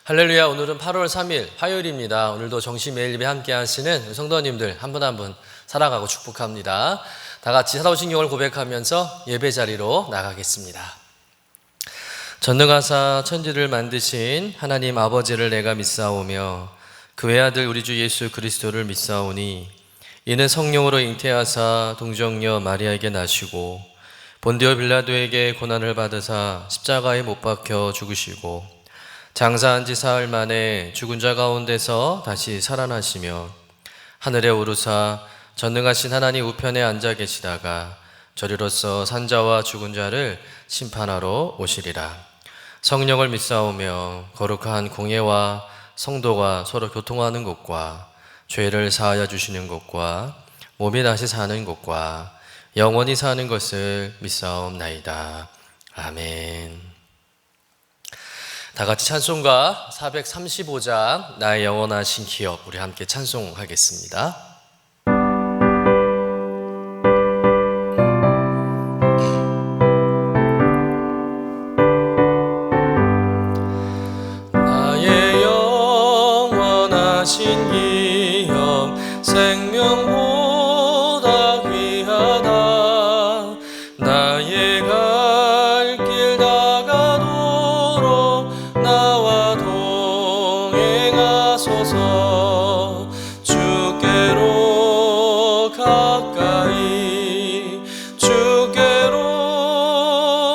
할렐루야. 오늘은 8월 3일 화요일입니다. 오늘도 정시 매일 예배 함께 하시는 성도님들 한 분 한 분 사랑하고 축복합니다. 다 같이 사도신경을 고백하면서 예배 자리로 나가겠습니다. 전능하사 천지를 만드신 하나님 아버지를 내가 믿사오며 그 외아들 우리 주 예수 그리스도를 믿사오니 이는 성령으로 잉태하사 동정녀 마리아에게 나시고 본디오 빌라도에게 고난을 받으사 십자가에 못 박혀 죽으시고 장사한 지 사흘 만에 죽은 자 가운데서 다시 살아나시며 하늘에 오르사 전능하신 하나님 우편에 앉아 계시다가 저리로서 산자와 죽은 자를 심판하러 오시리라. 성령을 믿사오며 거룩한 공예와 성도가 서로 교통하는 것과 죄를 사하여 주시는 것과 몸이 다시 사는 것과 영원히 사는 것을 믿사옵나이다. 아멘. 다 같이 찬송가 435장 나의 영원하신 기업 우리 함께 찬송하겠습니다. 나의 영원하신 기업 생명보다 귀하다. 나의 갈 길 다가도록 나와 동행하소서. 주께로 가까이 주께로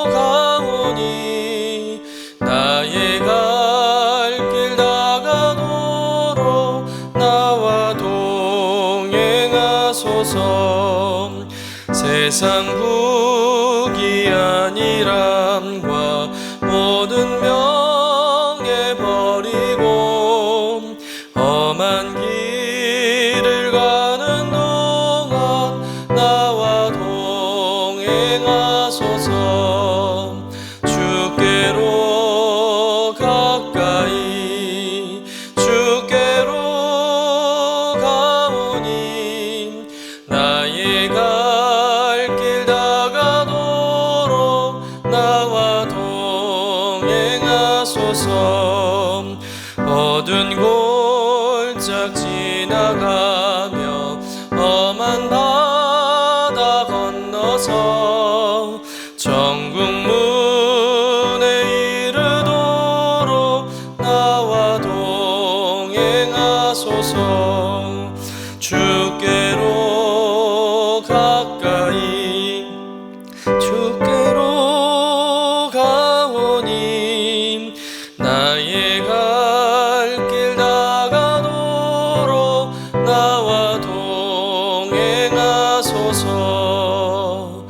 가오니 나의 갈 길 다가도록 나와 동행하소서. 세상 부귀한이람과 모든 명예 버리고 험한 길을 가는 동안 나와 동행하소서. 주께로 가까이 주께로 가오니 나의 갈 길 다가도록 나와 동행하소서. 어두운 골짝 지나가며 험한 바다 건너서 천국 문에 이르도록 나와 동행하소서. 주께로 가까이 주께로 가오니 나의 갈 길 다가도록 나와 동행하소서.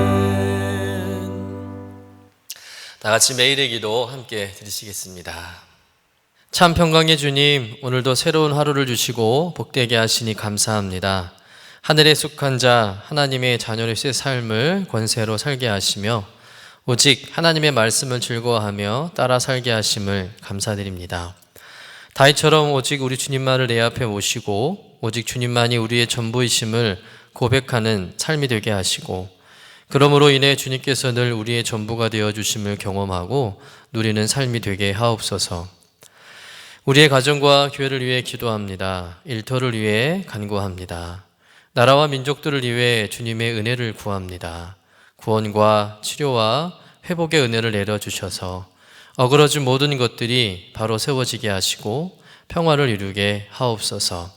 아멘. 다 같이 매일의 기도 함께 드리시겠습니다. 참 평강의 주님, 오늘도 새로운 하루를 주시고 복되게 하시니 감사합니다. 하늘에 속한 자 하나님의 자녀의 삶을 권세로 살게 하시며 오직 하나님의 말씀을 즐거워하며 따라 살게 하심을 감사드립니다. 다윗처럼 오직 우리 주님만을 내 앞에 모시고 오직 주님만이 우리의 전부이심을 고백하는 삶이 되게 하시고 그러므로 인해 주님께서 늘 우리의 전부가 되어 주심을 경험하고 누리는 삶이 되게 하옵소서. 우리의 가정과 교회를 위해 기도합니다. 일터를 위해 간구합니다. 나라와 민족들을 위해 주님의 은혜를 구합니다. 구원과 치료와 회복의 은혜를 내려주셔서 어그러진 모든 것들이 바로 세워지게 하시고 평화를 이루게 하옵소서.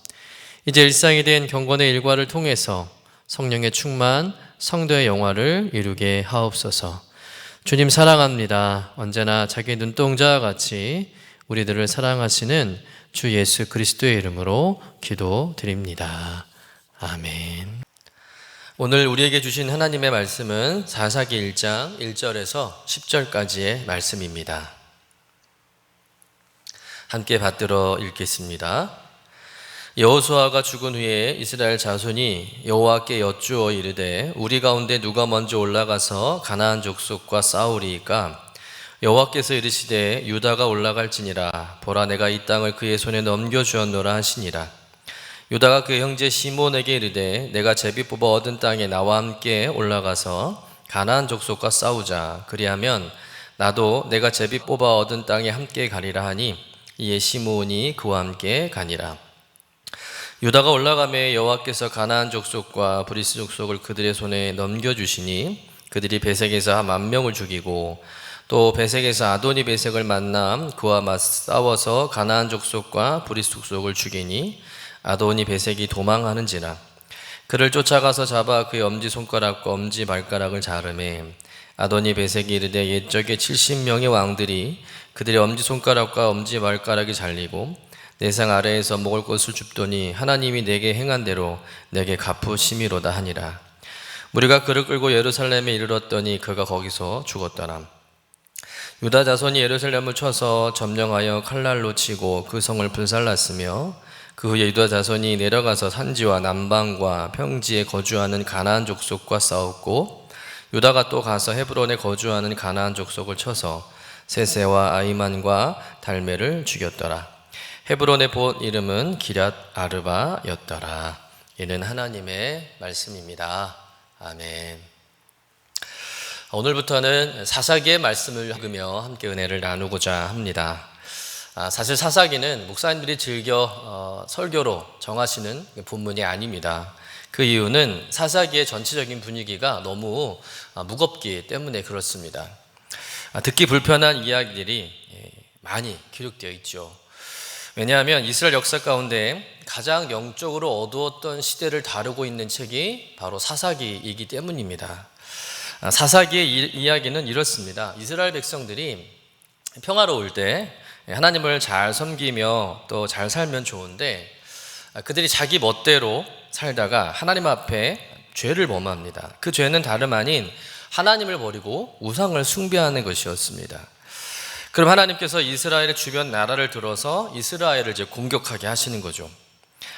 이제 일상이 된 경건의 일과를 통해서 성령의 충만, 성도의 영화를 이루게 하옵소서. 주님 사랑합니다. 언제나 자기 눈동자와 같이 우리들을 사랑하시는 주 예수 그리스도의 이름으로 기도드립니다. 아멘. 오늘 우리에게 주신 하나님의 말씀은 사사기 1장 1절에서 10절까지의 말씀입니다. 함께 받들어 읽겠습니다. 여호수아가 죽은 후에 이스라엘 자손이 여호와께 여쭈어 이르되 우리 가운데 누가 먼저 올라가서 가나안 족속과 싸우리이까? 여호와께서 이르시되 유다가 올라갈지니라. 보라, 내가 이 땅을 그의 손에 넘겨주었노라 하시니라. 유다가 그 형제 시몬에게 이르되 내가 제비 뽑아 얻은 땅에 나와 함께 올라가서 가나안 족속과 싸우자. 그리하면 나도 내가 제비 뽑아 얻은 땅에 함께 가리라 하니 이에 시므온이 그와 함께 가니라. 유다가 올라가매 여호와께서 가나안 족속과 브리스 족속을 그들의 손에 넘겨주시니 그들이 베색에서 10,000명을 죽이고 또 베색에서 아도니 베색을 만나 그와 맞싸워서 가나안 족속과 브리스 족속을 죽이니 아도니 베색이 도망하는지라. 그를 쫓아가서 잡아 그의 엄지손가락과 엄지발가락을 자르매 아도니 베색이 이르되 옛적에 70명의 왕들이 그들의 엄지손가락과 엄지발가락이 잘리고 내 상 아래에서 먹을 것을 줍더니 하나님이 내게 행한 대로 내게 갚으심이로다 하니라. 무리가 그를 끌고 예루살렘에 이르렀더니 그가 거기서 죽었더라. 유다 자손이 예루살렘을 쳐서 점령하여 칼날로 치고 그 성을 불살랐으며 그 후에 유다 자손이 내려가서 산지와 남방과 평지에 거주하는 가나안 족속과 싸웠고 유다가 또 가서 헤브론에 거주하는 가나안 족속을 쳐서 세세와 아이만과 달메를 죽였더라. 헤브론의 본 이름은 기럇 아르바였더라. 이는 하나님의 말씀입니다. 아멘. 오늘부터는 사사기의 말씀을 읽으며 함께 은혜를 나누고자 합니다. 사실 사사기는 목사님들이 즐겨 설교로 정하시는 본문이 아닙니다. 그 이유는 사사기의 전체적인 분위기가 너무 무겁기 때문에 그렇습니다. 듣기 불편한 이야기들이 많이 기록되어 있죠. 왜냐하면 이스라엘 역사 가운데 가장 영적으로 어두웠던 시대를 다루고 있는 책이 바로 사사기이기 때문입니다. 사사기의 이야기는 이렇습니다. 이스라엘 백성들이 평화로울 때 하나님을 잘 섬기며 또 잘 살면 좋은데 그들이 자기 멋대로 살다가 하나님 앞에 죄를 범합니다. 그 죄는 다름 아닌 하나님을 버리고 우상을 숭배하는 것이었습니다. 그럼 하나님께서 이스라엘의 주변 나라를 들어서 이스라엘을 이제 공격하게 하시는 거죠.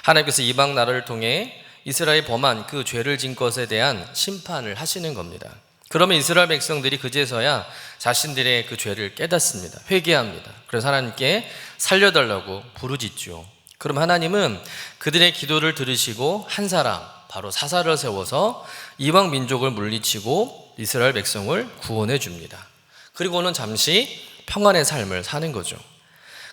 하나님께서 이방 나라를 통해 이스라엘이 범한 그 죄를 진 것에 대한 심판을 하시는 겁니다. 그러면 이스라엘 백성들이 그제서야 자신들의 그 죄를 깨닫습니다. 회개합니다. 그래서 하나님께 살려달라고 부르짖죠. 그럼 하나님은 그들의 기도를 들으시고 한 사람, 바로 사사를 세워서 이방 민족을 물리치고 이스라엘 백성을 구원해 줍니다. 그리고는 잠시 평안의 삶을 사는 거죠.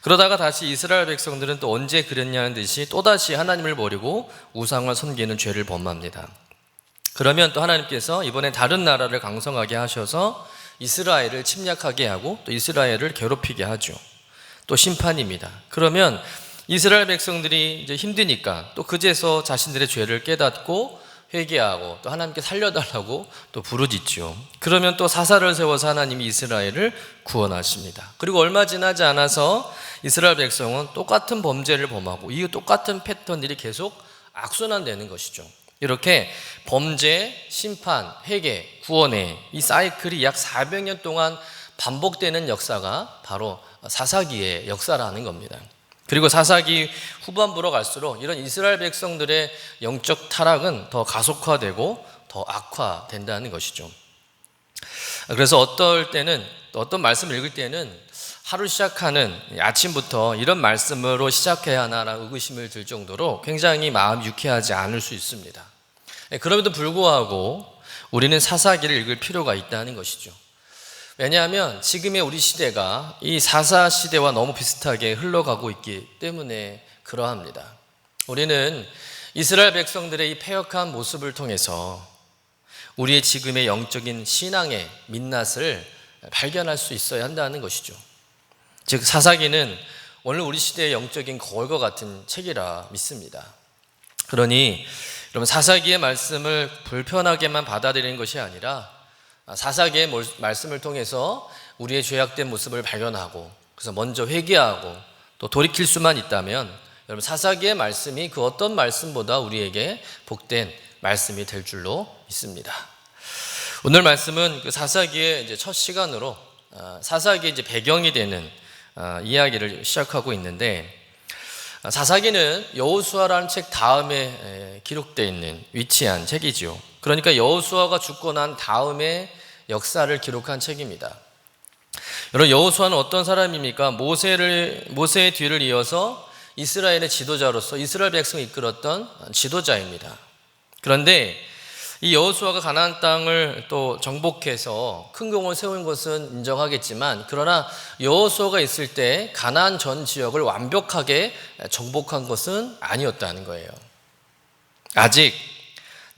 그러다가 다시 이스라엘 백성들은 또 언제 그랬냐는 듯이 또다시 하나님을 버리고 우상을 섬기는 죄를 범합니다. 그러면 또 하나님께서 이번에 다른 나라를 강성하게 하셔서 이스라엘을 침략하게 하고 또 이스라엘을 괴롭히게 하죠. 또 심판입니다. 그러면 이스라엘 백성들이 이제 힘드니까 또 그제서 자신들의 죄를 깨닫고 회개하고 또 하나님께 살려달라고 또 부르짖죠. 그러면 또 사사를 세워서 하나님이 이스라엘을 구원하십니다. 그리고 얼마 지나지 않아서 이스라엘 백성은 똑같은 범죄를 범하고 이 똑같은 패턴들이 계속 악순환되는 것이죠. 이렇게 범죄, 심판, 회개, 구원의 이 사이클이 약 400년 동안 반복되는 역사가 바로 사사기의 역사라는 겁니다. 그리고 사사기 후반부로 갈수록 이런 이스라엘 백성들의 영적 타락은 더 가속화되고 더 악화된다는 것이죠. 그래서 어떨 때는 어떤 말씀을 읽을 때는 하루 시작하는 아침부터 이런 말씀으로 시작해야 하나라는 의구심을 들 정도로 굉장히 마음이 유쾌하지 않을 수 있습니다. 그럼에도 불구하고 우리는 사사기를 읽을 필요가 있다는 것이죠. 왜냐하면 지금의 우리 시대가 이 사사 시대와 너무 비슷하게 흘러가고 있기 때문에 그러합니다. 우리는 이스라엘 백성들의 이 패역한 모습을 통해서 우리의 지금의 영적인 신앙의 민낯을 발견할 수 있어야 한다는 것이죠. 즉 사사기는 오늘 우리 시대의 영적인 거울과 같은 책이라 믿습니다. 그러니 여러분 사사기의 말씀을 불편하게만 받아들이는 것이 아니라 사사기의 말씀을 통해서 우리의 죄악된 모습을 발견하고 그래서 먼저 회개하고 또 돌이킬 수만 있다면 여러분 사사기의 말씀이 그 어떤 말씀보다 우리에게 복된 말씀이 될 줄로 믿습니다. 오늘 말씀은 그 사사기의 이제 첫 시간으로 사사기의 이제 배경이 되는 이야기를 시작하고 있는데 사사기는 여호수아라는 책 다음에 기록되어 있는 위치한 책이지요. 그러니까 여호수아가 죽고 난 다음에 역사를 기록한 책입니다. 여러분 여호수아는 어떤 사람입니까? 모세의 뒤를 이어서 이스라엘의 지도자로서 이스라엘 백성을 이끌었던 지도자입니다. 그런데 이 여호수아가 가나안 땅을 또 정복해서 큰 공을 세운 것은 인정하겠지만, 그러나 여호수아가 있을 때 가나안 전 지역을 완벽하게 정복한 것은 아니었다는 거예요. 아직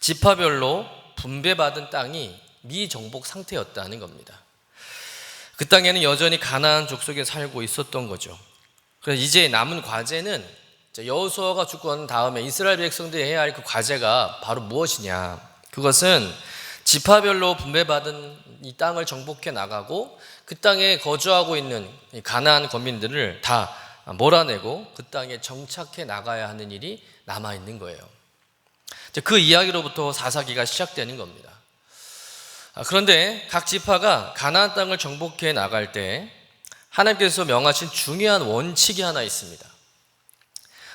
지파별로 분배받은 땅이 미정복 상태였다는 겁니다. 그 땅에는 여전히 가나안 족속에 살고 있었던 거죠. 그래서 이제 남은 과제는, 여호수아가 죽고 난 다음에 이스라엘 백성들이 해야 할 그 과제가 바로 무엇이냐, 그것은 지파별로 분배받은 이 땅을 정복해 나가고 그 땅에 거주하고 있는 가나안 거민들을 다 몰아내고 그 땅에 정착해 나가야 하는 일이 남아있는 거예요. 그 이야기로부터 사사기가 시작되는 겁니다. 그런데 각 지파가 가나안 땅을 정복해 나갈 때 하나님께서 명하신 중요한 원칙이 하나 있습니다.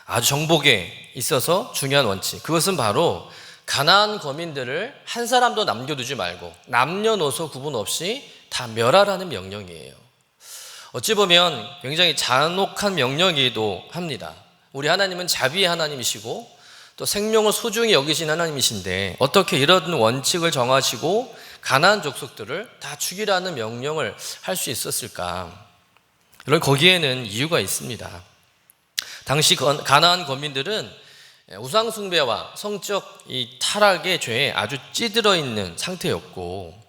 아주 정복에 있어서 중요한 원칙, 그것은 바로 가나안 거민들을 한 사람도 남겨두지 말고 남녀노소 구분 없이 다 멸하라는 명령이에요. 어찌 보면 굉장히 잔혹한 명령이기도 합니다. 우리 하나님은 자비의 하나님이시고 또 생명을 소중히 여기신 하나님이신데 어떻게 이런 원칙을 정하시고 가나안 족속들을 다 죽이라는 명령을 할 수 있었을까? 여러분, 거기에는 이유가 있습니다. 당시 가나안 거민들은 우상 숭배와 성적 이 타락의 죄에 아주 찌들어 있는 상태였고,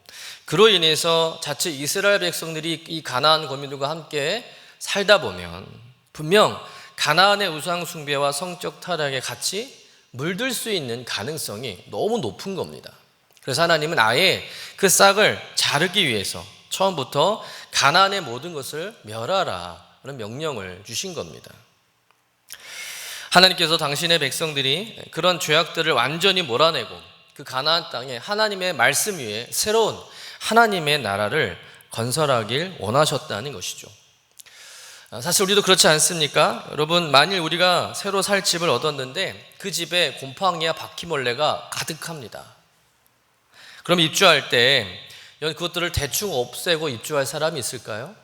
그로 인해서 자칫 이스라엘 백성들이 이 가나안 거민들과 함께 살다 보면 분명 가나안의 우상 숭배와 성적 타락에 같이 물들 수 있는 가능성이 너무 높은 겁니다. 그래서 하나님은 아예 그 싹을 자르기 위해서 처음부터 가나안의 모든 것을 멸하라 라는 명령을 주신 겁니다. 하나님께서 당신의 백성들이 그런 죄악들을 완전히 몰아내고 그 가나안 땅에 하나님의 말씀 위에 새로운 하나님의 나라를 건설하길 원하셨다는 것이죠. 사실 우리도 그렇지 않습니까? 여러분, 만일 우리가 새로 살 집을 얻었는데 그 집에 곰팡이와 바퀴벌레가 가득합니다. 그럼 입주할 때 그것들을 대충 없애고 입주할 사람이 있을까요?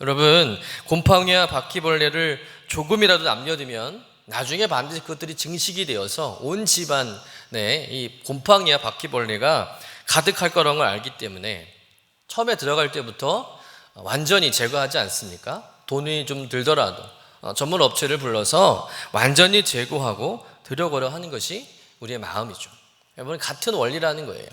여러분, 곰팡이와 바퀴벌레를 조금이라도 남겨두면 나중에 반드시 그것들이 증식이 되어서 온 집안에 이 곰팡이와 바퀴벌레가 가득할 거라는 걸 알기 때문에 처음에 들어갈 때부터 완전히 제거하지 않습니까? 돈이 좀 들더라도 전문 업체를 불러서 완전히 제거하고 들여보려 하는 것이 우리의 마음이죠. 여러분, 같은 원리라는 거예요.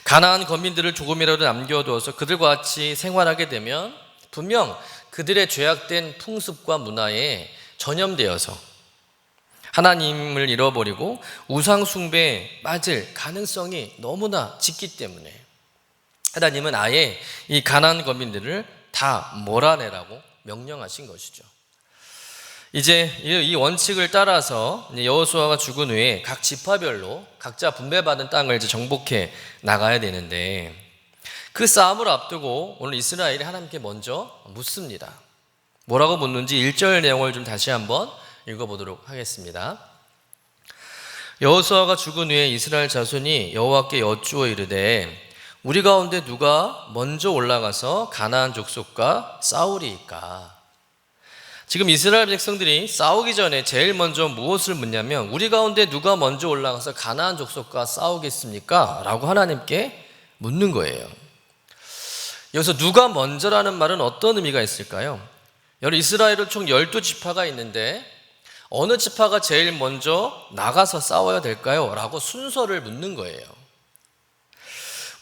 가나안 거민들을 조금이라도 남겨두어서 그들과 같이 생활하게 되면 분명 그들의 죄악된 풍습과 문화에 전염되어서 하나님을 잃어버리고 우상 숭배에 빠질 가능성이 너무나 짙기 때문에 하나님은 아예 이 가나안 거민들을 다 몰아내라고 명령하신 것이죠. 이제 이 원칙을 따라서 여호수아가 죽은 후에 각 지파별로 각자 분배받은 땅을 이제 정복해 나가야 되는데, 그 싸움을 앞두고 오늘 이스라엘이 하나님께 먼저 묻습니다. 뭐라고 묻는지 1절 내용을 좀 다시 한번 읽어보도록 하겠습니다. 여호수아가 죽은 후에 이스라엘 자손이 여호와께 여쭈어 이르되 우리 가운데 누가 먼저 올라가서 가나안 족속과 싸우리이까? 지금 이스라엘 백성들이 싸우기 전에 제일 먼저 무엇을 묻냐면 우리 가운데 누가 먼저 올라가서 가나안 족속과 싸우겠습니까? 라고 하나님께 묻는 거예요. 여기서 누가 먼저라는 말은 어떤 의미가 있을까요? 여러분, 이스라엘은 총 12지파가 있는데 어느 지파가 제일 먼저 나가서 싸워야 될까요? 라고 순서를 묻는 거예요.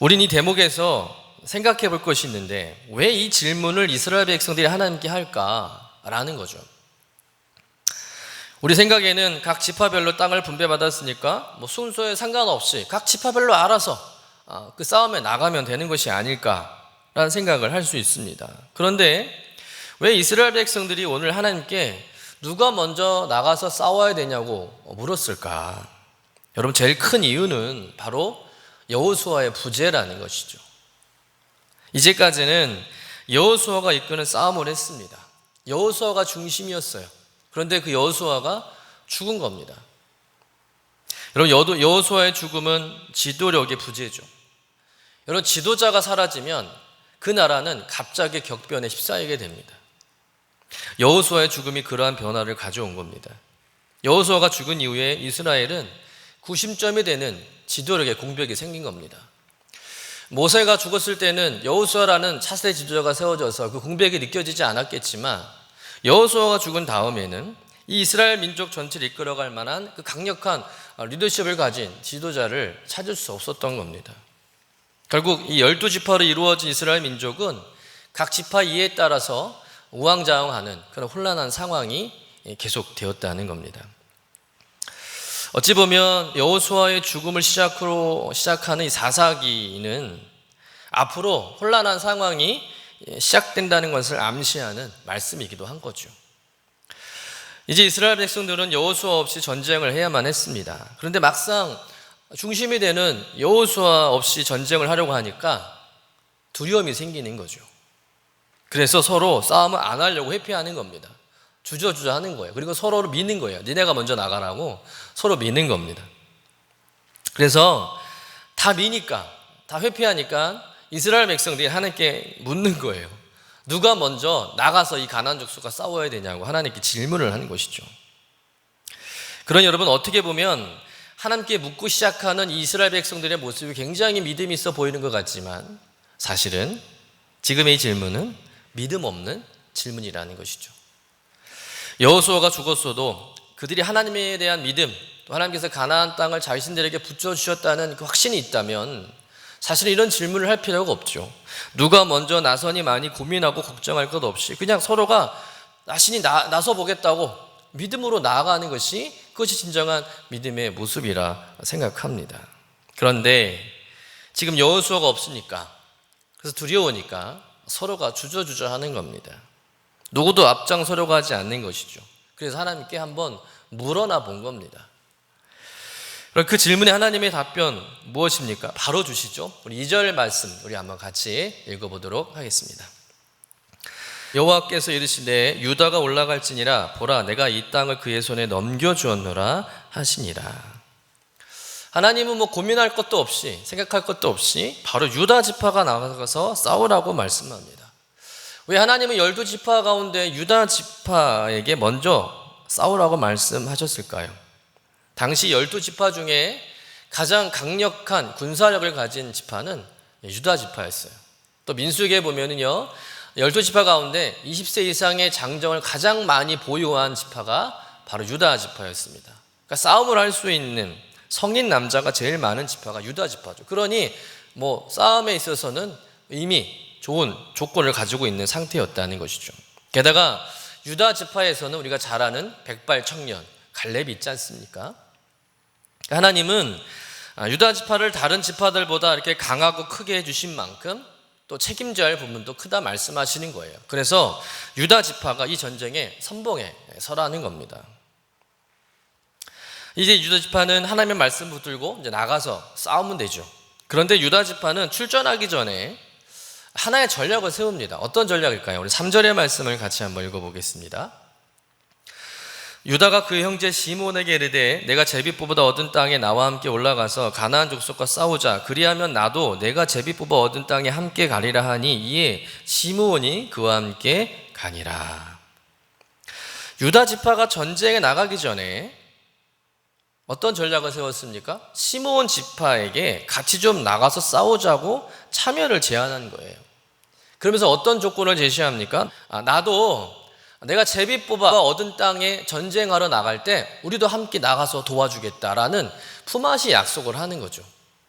우린 이 대목에서 생각해 볼 것이 있는데 왜 이 질문을 이스라엘 백성들이 하나님께 할까라는 거죠. 우리 생각에는 각 지파별로 땅을 분배받았으니까 순서에 상관없이 각 지파별로 알아서 그 싸움에 나가면 되는 것이 아닐까라는 생각을 할 수 있습니다. 그런데 왜 이스라엘 백성들이 오늘 하나님께 누가 먼저 나가서 싸워야 되냐고 물었을까? 여러분, 제일 큰 이유는 바로 여호수아의 부재라는 것이죠. 이제까지는 여호수아가 이끄는 싸움을 했습니다. 여호수아가 중심이었어요. 그런데 그 여호수아가 죽은 겁니다. 여러분, 여호수아의 죽음은 지도력의 부재죠. 여러분, 지도자가 사라지면 그 나라는 갑자기 격변에 휩싸이게 됩니다. 여호수아의 죽음이 그러한 변화를 가져온 겁니다. 여호수아가 죽은 이후에 이스라엘은 구심점이 되는 지도력의 공백이 생긴 겁니다. 모세가 죽었을 때는 여호수아라는 차세 지도자가 세워져서 그 공백이 느껴지지 않았겠지만 여호수아가 죽은 다음에는 이 이스라엘 민족 전체를 이끌어갈 만한 그 강력한 리더십을 가진 지도자를 찾을 수 없었던 겁니다. 결국 이 12지파로 이루어진 이스라엘 민족은 각 지파 이해에 따라서 우왕좌왕하는 그런 혼란한 상황이 계속되었다는 겁니다. 어찌 보면 여호수아의 죽음을 시작으로 시작하는 이 사사기는 앞으로 혼란한 상황이 시작된다는 것을 암시하는 말씀이기도 한 거죠. 이제 이스라엘 백성들은 여호수아 없이 전쟁을 해야만 했습니다. 그런데 막상 중심이 되는 여호수아 없이 전쟁을 하려고 하니까 두려움이 생기는 거죠. 그래서 서로 싸움을 안 하려고 회피하는 겁니다. 주저주저 하는 거예요. 그리고 서로를 미는 거예요. 니네가 먼저 나가라고 서로 미는 겁니다. 그래서 다 미니까, 다 회피하니까 이스라엘 백성들이 하나님께 묻는 거예요. 누가 먼저 나가서 이 가나안 족속과 싸워야 되냐고 하나님께 질문을 하는 것이죠. 그러니 여러분, 어떻게 보면 하나님께 묻고 시작하는 이 이스라엘 백성들의 모습이 굉장히 믿음이 있어 보이는 것 같지만 사실은 지금의 이 질문은 믿음 없는 질문이라는 것이죠. 여호수아가 죽었어도 그들이 하나님에 대한 믿음, 또 하나님께서 가나안 땅을 자신들에게 붙여주셨다는 그 확신이 있다면 사실 이런 질문을 할 필요가 없죠. 누가 먼저 나서니 많이 고민하고 걱정할 것 없이 그냥 서로가 나신이 나서 보겠다고 믿음으로 나아가는 것이 그것이 진정한 믿음의 모습이라 생각합니다. 그런데 지금 여호수아가 없으니까, 그래서 두려우니까 서로가 주저주저 하는 겁니다. 누구도 앞장서려고 하지 않는 것이죠. 그래서 하나님께 한번 물어나 본 겁니다. 그럼 그 질문에 하나님의 답변 무엇입니까? 바로 주시죠. 우리 2절 말씀 우리 한번 같이 읽어보도록 하겠습니다. 여호와께서 이르시되 유다가 올라갈지니라 보라 내가 이 땅을 그의 손에 넘겨주었노라 하시니라. 하나님은 고민할 것도 없이 생각할 것도 없이 바로 유다 지파가 나가서 싸우라고 말씀합니다. 왜 하나님은 12지파 가운데 유다 지파에게 먼저 싸우라고 말씀하셨을까요? 당시 12지파 중에 가장 강력한 군사력을 가진 지파는 유다 지파였어요. 또 민수기에 보면은요, 12지파 가운데 20세 이상의 장정을 가장 많이 보유한 지파가 바로 유다 지파였습니다. 그러니까 싸움을 할 수 있는 성인 남자가 제일 많은 지파가 유다 지파죠. 그러니 싸움에 있어서는 이미 좋은 조건을 가지고 있는 상태였다는 것이죠. 게다가 유다 지파에서는 우리가 잘 아는 백발청년 갈렙이 있지 않습니까? 하나님은 유다 지파를 다른 지파들보다 이렇게 강하고 크게 해주신 만큼 또 책임져야 할 부분도 크다 말씀하시는 거예요. 그래서 유다 지파가 이 전쟁에 선봉에 서라는 겁니다. 이제 유다 지파는 하나님의 말씀 붙들고 이제 나가서 싸우면 되죠. 그런데 유다 지파는 출전하기 전에 하나의 전략을 세웁니다. 어떤 전략일까요? 우리 3절의 말씀을 같이 한번 읽어보겠습니다. 유다가 그 형제 시므온에게 이르되 내가 제비 뽑아 얻은 땅에 나와 함께 올라가서 가나안 족속과 싸우자. 그리하면 나도 내가 제비 뽑아 얻은 땅에 함께 가리라 하니 이에 시므온이 그와 함께 가니라. 유다 지파가 전쟁에 나가기 전에 어떤 전략을 세웠습니까? 시므온 지파에게 같이 좀 나가서 싸우자고 참여를 제안한 거예요. 그러면서 어떤 조건을 제시합니까? 나도 내가 제비 뽑아 얻은 땅에 전쟁하러 나갈 때 우리도 함께 나가서 도와주겠다라는 품앗이 약속을 하는 거죠.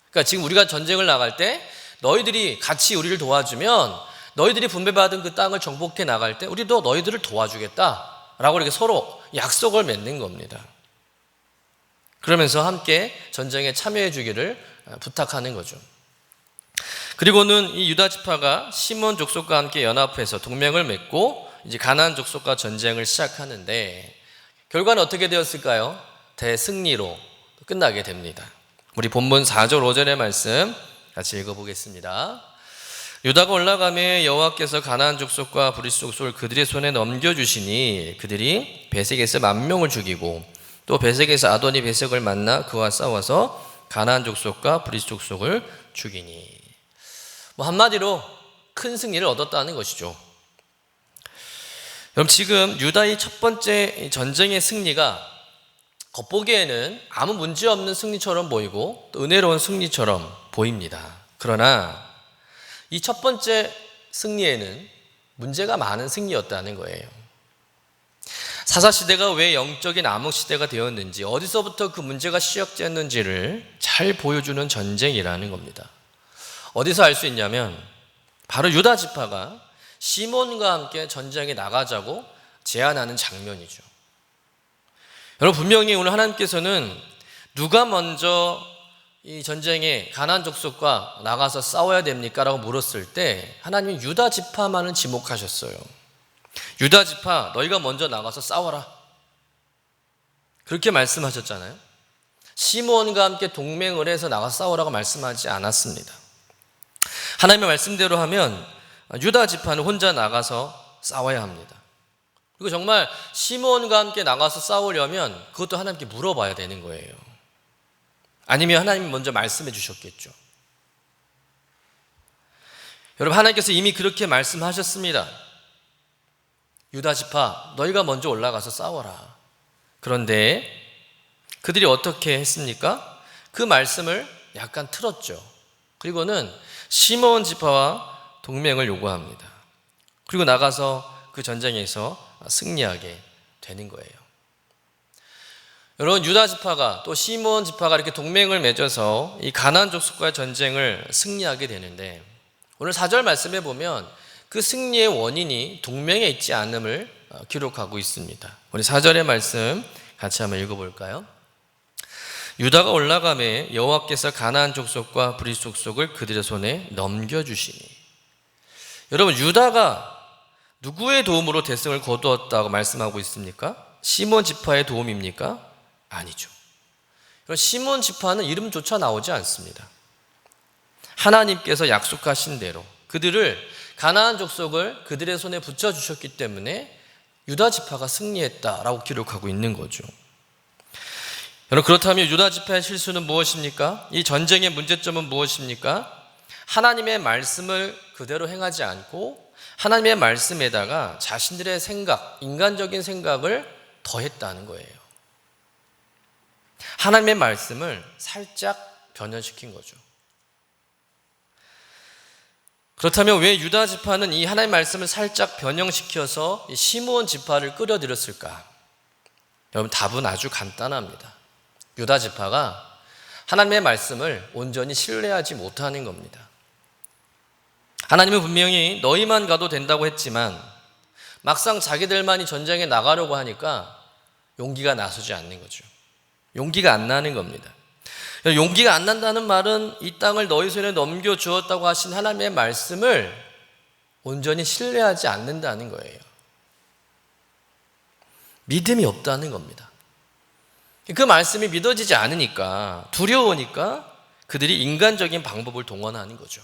그러니까 지금 우리가 전쟁을 나갈 때 너희들이 같이 우리를 도와주면 너희들이 분배받은 그 땅을 정복해 나갈 때 우리도 너희들을 도와주겠다라고 이렇게 서로 약속을 맺는 겁니다. 그러면서 함께 전쟁에 참여해 주기를 부탁하는 거죠. 그리고는 이 유다 지파가 시므온 족속과 함께 연합해서 동맹을 맺고 이제 가나안 족속과 전쟁을 시작하는데 결과는 어떻게 되었을까요? 대승리로 끝나게 됩니다. 우리 본문 4절 5절의 말씀 같이 읽어보겠습니다. 유다가 올라가매 여호와께서 가나안 족속과 브리스 족속을 그들의 손에 넘겨주시니 그들이 베색에서 10,000명을 죽이고 또 베색에서 아도니 베색을 만나 그와 싸워서 가나안 족속과 브리스 족속을 죽이니. 한마디로 큰 승리를 얻었다는 것이죠. 그럼 지금 유다의 첫 번째 전쟁의 승리가 겉보기에는 아무 문제 없는 승리처럼 보이고 또 은혜로운 승리처럼 보입니다. 그러나 이 첫 번째 승리에는 문제가 많은 승리였다는 거예요. 사사시대가 왜 영적인 암흑시대가 되었는지, 어디서부터 그 문제가 시작됐는지를 잘 보여주는 전쟁이라는 겁니다. 어디서 알 수 있냐면 바로 유다 지파가 시몬과 함께 전쟁에 나가자고 제안하는 장면이죠. 여러분, 분명히 오늘 하나님께서는 누가 먼저 이 전쟁에 가나안 족속과 나가서 싸워야 됩니까? 라고 물었을 때 하나님은 유다 지파만을 지목하셨어요. 유다 지파, 너희가 먼저 나가서 싸워라. 그렇게 말씀하셨잖아요. 시몬과 함께 동맹을 해서 나가서 싸우라고 말씀하지 않았습니다. 하나님의 말씀대로 하면 유다 지파는 혼자 나가서 싸워야 합니다. 그리고 정말 시몬과 함께 나가서 싸우려면 그것도 하나님께 물어봐야 되는 거예요. 아니면 하나님이 먼저 말씀해 주셨겠죠. 여러분, 하나님께서 이미 그렇게 말씀하셨습니다. 유다 지파, 너희가 먼저 올라가서 싸워라. 그런데 그들이 어떻게 했습니까? 그 말씀을 약간 틀었죠. 그리고는 시몬 지파와 동맹을 요구합니다. 그리고 나가서 그 전쟁에서 승리하게 되는 거예요. 여러분, 유다 지파가 또 시몬 지파가 이렇게 동맹을 맺어서 이 가나안 족속과의 전쟁을 승리하게 되는데, 오늘 4절 말씀에 보면 그 승리의 원인이 동맹에 있지 않음을 기록하고 있습니다. 우리 4절의 말씀 같이 한번 읽어볼까요? 유다가 올라가매 여호와께서 가나안 족속과 브릿 족속을 그들의 손에 넘겨주시니. 여러분, 유다가 누구의 도움으로 대승을 거두었다고 말씀하고 있습니까? 시몬 지파의 도움입니까? 아니죠. 시몬 지파는 이름조차 나오지 않습니다. 하나님께서 약속하신 대로 그들을, 가나안 족속을 그들의 손에 붙여주셨기 때문에 유다 지파가 승리했다라고 기록하고 있는 거죠. 여러분, 그렇다면 유다 지파의 실수는 무엇입니까? 이 전쟁의 문제점은 무엇입니까? 하나님의 말씀을 그대로 행하지 않고 하나님의 말씀에다가 자신들의 생각, 인간적인 생각을 더했다는 거예요. 하나님의 말씀을 살짝 변형시킨 거죠. 그렇다면 왜 유다 지파는 이 하나님의 말씀을 살짝 변형시켜서 이 시므온 지파를 끌어들였을까? 여러분, 답은 아주 간단합니다. 유다 지파가 하나님의 말씀을 온전히 신뢰하지 못하는 겁니다. 하나님은 분명히 너희만 가도 된다고 했지만 막상 자기들만이 전쟁에 나가려고 하니까 용기가 나서지 않는 거죠. 용기가 안 나는 겁니다. 용기가 안 난다는 말은 이 땅을 너희 손에 넘겨주었다고 하신 하나님의 말씀을 온전히 신뢰하지 않는다는 거예요. 믿음이 없다는 겁니다. 그 말씀이 믿어지지 않으니까, 두려우니까 그들이 인간적인 방법을 동원하는 거죠.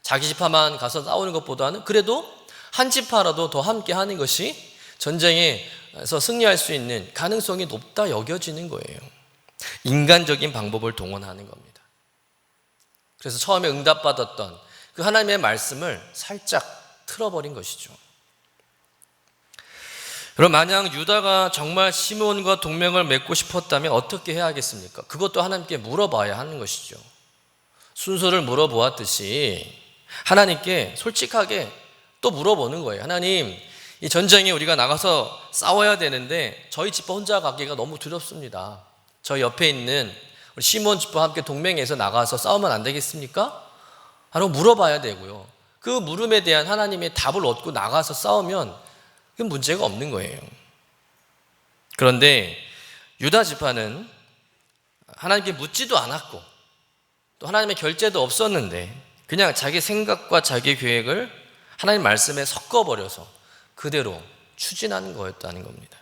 자기 지파만 가서 싸우는 것보다는 그래도 한 지파라도 더 함께 하는 것이 전쟁에서 승리할 수 있는 가능성이 높다 여겨지는 거예요. 인간적인 방법을 동원하는 겁니다. 그래서 처음에 응답받았던 그 하나님의 말씀을 살짝 틀어버린 것이죠. 여러분, 만약 유다가 정말 시므온과 동맹을 맺고 싶었다면 어떻게 해야 하겠습니까? 그것도 하나님께 물어봐야 하는 것이죠. 순서를 물어보았듯이 하나님께 솔직하게 또 물어보는 거예요. 하나님, 이 전쟁에 우리가 나가서 싸워야 되는데 저희 지파 혼자 가기가 너무 두렵습니다. 저 옆에 있는 우리 시몬 지파와 함께 동맹해서 나가서 싸우면 안 되겠습니까? 라고 물어봐야 되고요. 그 물음에 대한 하나님의 답을 얻고 나가서 싸우면 그 문제가 없는 거예요. 그런데 유다 지파는 하나님께 묻지도 않았고 또 하나님의 결재도 없었는데 그냥 자기 생각과 자기 계획을 하나님 말씀에 섞어버려서 그대로 추진하는 거였다는 겁니다.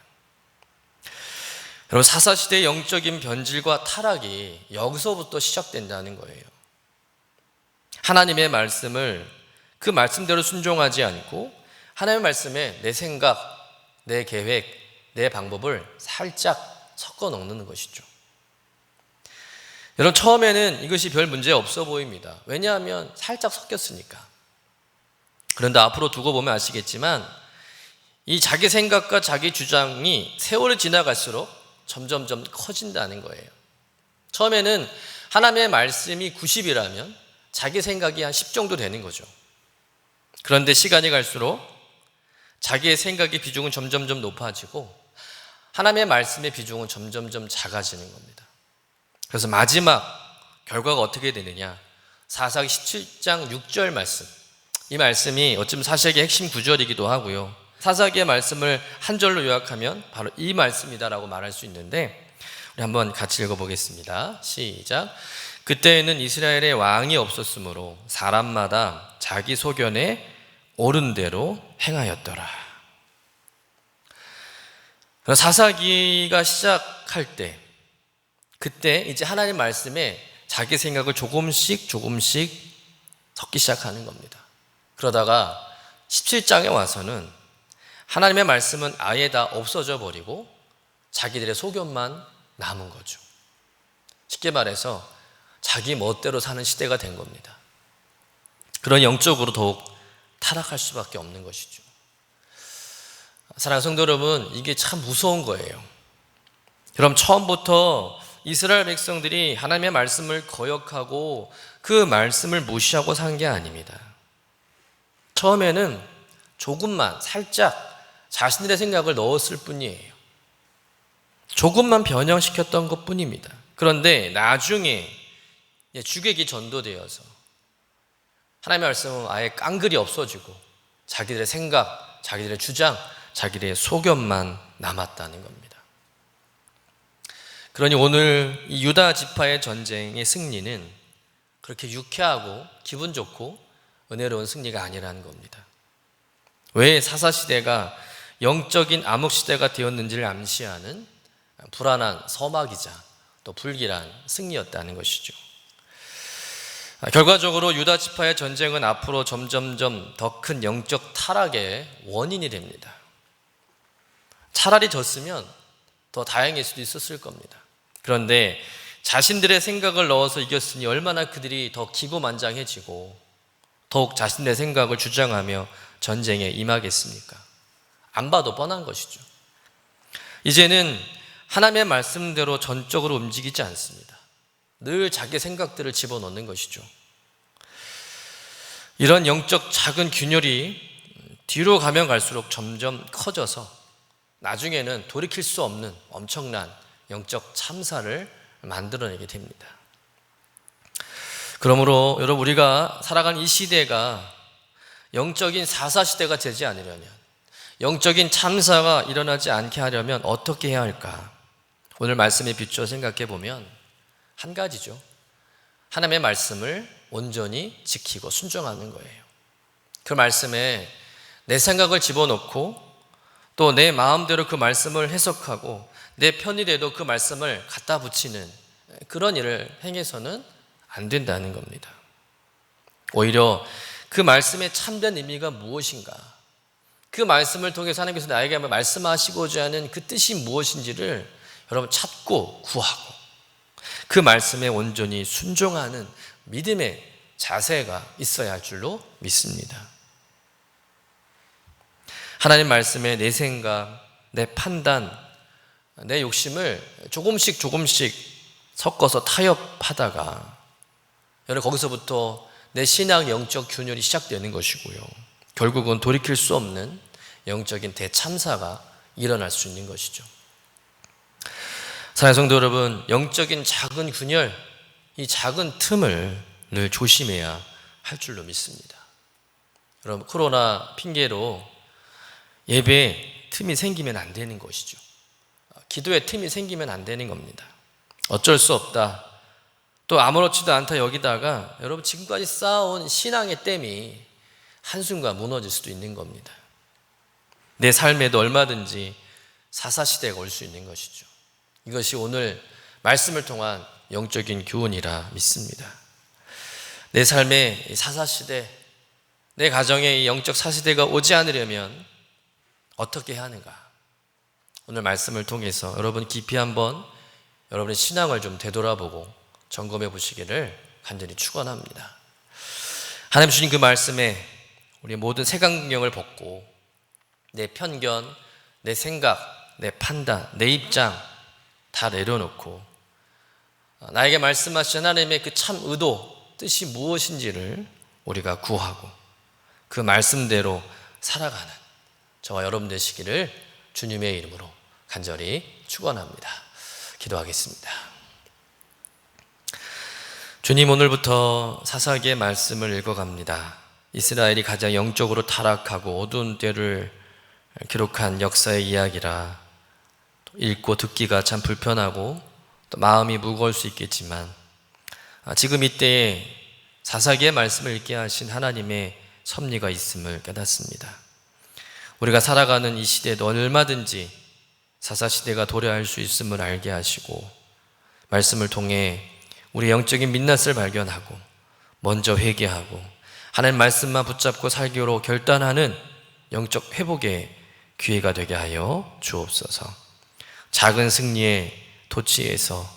여러분, 사사시대의 영적인 변질과 타락이 여기서부터 시작된다는 거예요. 하나님의 말씀을 그 말씀대로 순종하지 않고 하나님의 말씀에 내 생각, 내 계획, 내 방법을 살짝 섞어 넣는 것이죠. 여러분, 처음에는 이것이 별 문제 없어 보입니다. 왜냐하면 살짝 섞였으니까. 그런데 앞으로 두고 보면 아시겠지만 이 자기 생각과 자기 주장이 세월이 지나갈수록 점점점 커진다는 거예요. 처음에는 하나님의 말씀이 90이라면 자기 생각이 한 10 정도 되는 거죠. 그런데 시간이 갈수록 자기의 생각의 비중은 점점점 높아지고 하나님의 말씀의 비중은 점점점 작아지는 겁니다. 그래서 마지막 결과가 어떻게 되느냐? 사사기 17장 6절 말씀. 이 말씀이 어쩌면 사사기의 핵심 구절이기도 하고요. 사사기의 말씀을 한 절로 요약하면 바로 이 말씀이다라고 말할 수 있는데, 우리 한번 같이 읽어보겠습니다. 시작. 그때에는 이스라엘에 왕이 없었으므로 사람마다 자기 소견에 옳은 대로 행하였더라. 사사기가 시작할 때, 그때 이제 하나님 말씀에 자기 생각을 조금씩 섞기 시작하는 겁니다. 그러다가 17장에 와서는 하나님의 말씀은 아예 다 없어져 버리고 자기들의 소견만 남은 거죠. 쉽게 말해서 자기 멋대로 사는 시대가 된 겁니다. 그런 영적으로 더욱 타락할 수밖에 없는 것이죠. 사랑하는 성도 여러분, 이게 참 무서운 거예요. 그럼 처음부터 이스라엘 백성들이 하나님의 말씀을 거역하고 그 말씀을 무시하고 산 게 아닙니다. 처음에는 조금만 살짝 자신들의 생각을 넣었을 뿐이에요. 조금만 변형시켰던 것 뿐입니다. 그런데 나중에 주객이 전도되어서 하나님의 말씀은 아예 깡그리 없어지고 자기들의 생각, 자기들의 주장, 자기들의 소견만 남았다는 겁니다. 그러니 오늘 이 유다 지파의 전쟁의 승리는 그렇게 유쾌하고 기분 좋고 은혜로운 승리가 아니라는 겁니다. 왜 사사시대가 영적인 암흑시대가 되었는지를 암시하는 불안한 서막이자 또 불길한 승리였다는 것이죠. 결과적으로 유다 지파의 전쟁은 앞으로 점점점 더 큰 영적 타락의 원인이 됩니다. 차라리 졌으면 더 다행일 수도 있었을 겁니다. 그런데 자신들의 생각을 넣어서 이겼으니 얼마나 그들이 더 기고만장해지고 더욱 자신의 생각을 주장하며 전쟁에 임하겠습니까? 안 봐도 뻔한 것이죠. 이제는 하나님의 말씀대로 전적으로 움직이지 않습니다. 늘 자기 생각들을 집어넣는 것이죠. 이런 영적 작은 균열이 뒤로 가면 갈수록 점점 커져서 나중에는 돌이킬 수 없는 엄청난 영적 참사를 만들어내게 됩니다. 그러므로 여러분, 우리가 살아가는 이 시대가 영적인 사사시대가 되지 않으려면, 영적인 참사가 일어나지 않게 하려면 어떻게 해야 할까? 오늘 말씀에 비추어 생각해 보면 한 가지죠. 하나님의 말씀을 온전히 지키고 순종하는 거예요. 그 말씀에 내 생각을 집어넣고 또 내 마음대로 그 말씀을 해석하고 내 편의대로 그 말씀을 갖다 붙이는 그런 일을 행해서는 안 된다는 겁니다. 오히려 그 말씀의 참된 의미가 무엇인가, 그 말씀을 통해서 하나님께서 나에게 말씀하시고자 하는 그 뜻이 무엇인지를 여러분 찾고 구하고 그 말씀에 온전히 순종하는 믿음의 자세가 있어야 할 줄로 믿습니다. 하나님 말씀에 내 생각, 내 판단, 내 욕심을 조금씩 섞어서 타협하다가 여러분 거기서부터 내 신앙 영적 균열이 시작되는 것이고요. 결국은 돌이킬 수 없는 영적인 대참사가 일어날 수 있는 것이죠. 사랑하는 성도 여러분, 영적인 작은 균열, 이 작은 틈을 늘 조심해야 할 줄로 믿습니다. 여러분, 코로나 핑계로 예배에 틈이 생기면 안 되는 것이죠. 기도에 틈이 생기면 안 되는 겁니다. 어쩔 수 없다, 또 아무렇지도 않다 여기다가 여러분 지금까지 쌓아온 신앙의 댐이 한순간 무너질 수도 있는 겁니다. 내 삶에도 얼마든지 사사시대가 올 수 있는 것이죠. 이것이 오늘 말씀을 통한 영적인 교훈이라 믿습니다. 내 삶의 사사시대, 내 가정에 이 영적 사시대가 오지 않으려면 어떻게 해야 하는가? 오늘 말씀을 통해서 여러분 깊이 한번 여러분의 신앙을 좀 되돌아보고 점검해 보시기를 간절히 축원합니다. 하나님 주신 그 말씀에 우리 모든 색안경을 벗고 내 편견, 내 생각, 내 판단, 내 입장, 다 내려놓고 나에게 말씀하신 하나님의 그 참 의도, 뜻이 무엇인지를 우리가 구하고 그 말씀대로 살아가는 저와 여러분 되시기를 주님의 이름으로 간절히 축원합니다. 기도하겠습니다. 주님, 오늘부터 사사기의 말씀을 읽어갑니다. 이스라엘이 가장 영적으로 타락하고 어두운 때를 기록한 역사의 이야기라 읽고 듣기가 참 불편하고 또 마음이 무거울 수 있겠지만 지금 이때에 사사기의 말씀을 읽게 하신 하나님의 섭리가 있음을 깨닫습니다. 우리가 살아가는 이 시대에도 얼마든지 사사시대가 도래할 수 있음을 알게 하시고 말씀을 통해 우리 영적인 민낯을 발견하고 먼저 회개하고 하나님 말씀만 붙잡고 살기로 결단하는 영적 회복의 기회가 되게 하여 주옵소서. 작은 승리의 도취에서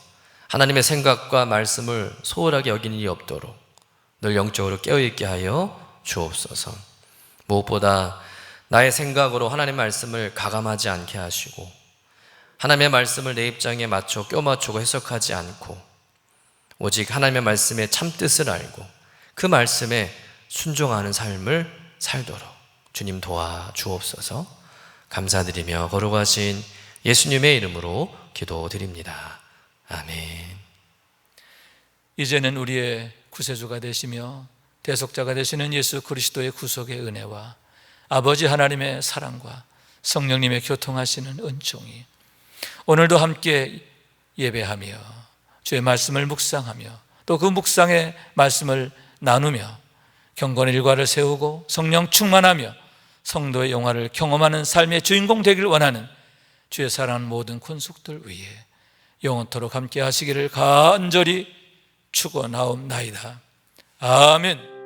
하나님의 생각과 말씀을 소홀하게 여기는 일이 없도록 늘 영적으로 깨어있게 하여 주옵소서. 무엇보다 나의 생각으로 하나님 말씀을 가감하지 않게 하시고 하나님의 말씀을 내 입장에 맞춰 껴맞추고 해석하지 않고 오직 하나님의 말씀의 참뜻을 알고 그 말씀에 순종하는 삶을 살도록 주님 도와 주옵소서. 감사드리며 거룩하신 예수님의 이름으로 기도드립니다. 아멘. 이제는 우리의 구세주가 되시며 대속자가 되시는 예수 그리스도의 구속의 은혜와 아버지 하나님의 사랑과 성령님의 교통하시는 은총이 오늘도 함께 예배하며 주의 말씀을 묵상하며 또 그 묵상의 말씀을 나누며 경건의 일과를 세우고 성령 충만하며 성도의 영화를 경험하는 삶의 주인공 되길 원하는 주의 사랑하는 모든 권속들 위해 영원토록 함께 하시기를 간절히 축원하옵나이다. 아멘.